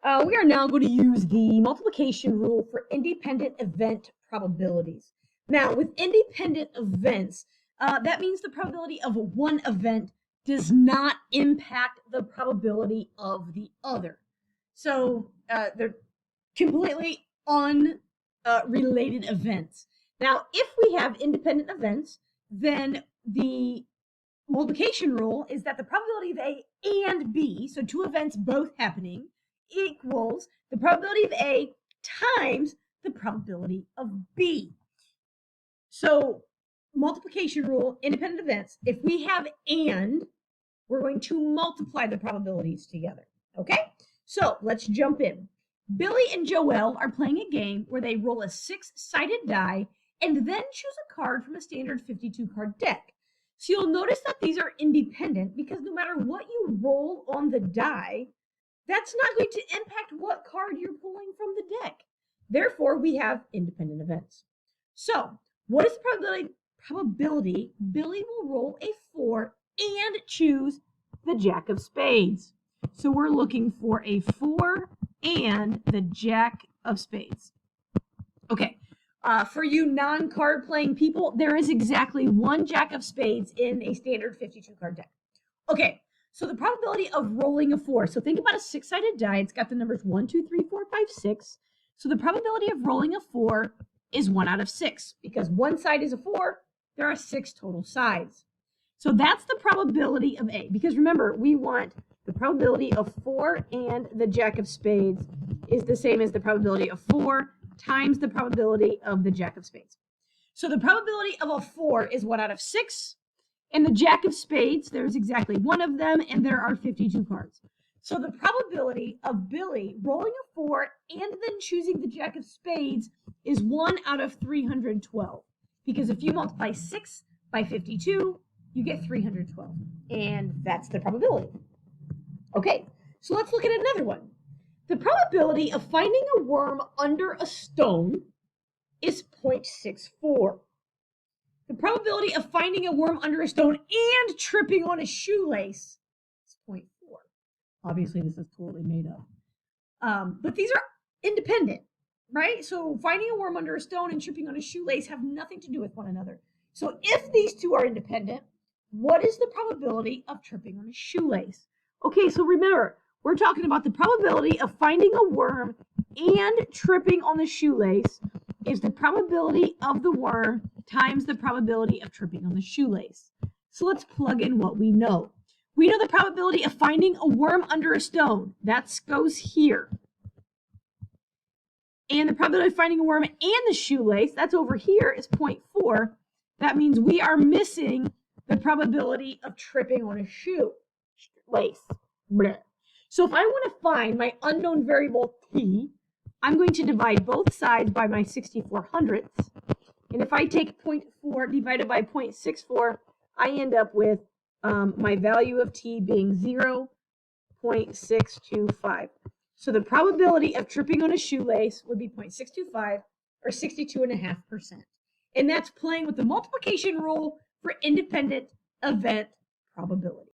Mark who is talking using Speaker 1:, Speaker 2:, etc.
Speaker 1: We are now going to use the multiplication rule for independent event probabilities. Now, with independent events, that means the probability of one event does not impact the probability of the other. So they're completely unrelated events. Now, if we have independent events, then the multiplication rule is that the probability of A and B, so two events both happening, equals the probability of A times the probability of B. So multiplication rule, independent events, if we have and, we're going to multiply the probabilities together. Okay, so let's jump in. Billy and Joelle are playing a game where they roll a 6-sided die and then choose a card from a standard 52-card deck. So you'll notice that these are independent because no matter what you roll on the die, that's not going to impact what card you're pulling from the deck. Therefore, we have independent events. So what is the probability Billy will roll a 4 and choose the Jack of Spades? So we're looking for a 4 and the Jack of Spades. Okay, for you non-card playing people, there is exactly one Jack of Spades in a standard 52-card deck. Okay, so the probability of rolling a 4. So think about a 6-sided die. It's got the numbers 1, 2, 3, 4, 5, 6. So the probability of rolling a 4 is 1 out of 6 because one side is a 4. There are 6 total sides. So that's the probability of A. Because remember, we want the probability of 4 and the Jack of Spades is the same as the probability of 4 times the probability of the Jack of Spades. So the probability of a 4 is 1 out of 6. And the Jack of Spades, there's exactly one of them, and there are 52 cards. So the probability of Billy rolling a 4 and then choosing the Jack of Spades is 1 out of 312. Because if you multiply 6 by 52, you get 312. And that's the probability. Okay, so let's look at another one. The probability of finding a worm under a stone is 0.64. The probability of finding a worm under a stone and tripping on a shoelace is 0.4. Obviously, this is totally made up. But these are independent, right? So finding a worm under a stone and tripping on a shoelace have nothing to do with one another. So if these two are independent, what is the probability of tripping on a shoelace? Okay, so remember, we're talking about the probability of finding a worm and tripping on the shoelace is the probability of the worm times the probability of tripping on the shoelace. So let's plug in what we know. We know the probability of finding a worm under a stone. That goes here. And the probability of finding a worm and the shoelace, that's over here, is 0.4. That means we are missing the probability of tripping on a shoelace. So if I want to find my unknown variable t, I'm going to divide both sides by my 6400ths. And if I take 0.4 divided by 0.64, I end up with my value of t being 0.625. So the probability of tripping on a shoelace would be 0.625 or 62.5%. And that's playing with the multiplication rule for independent event probability.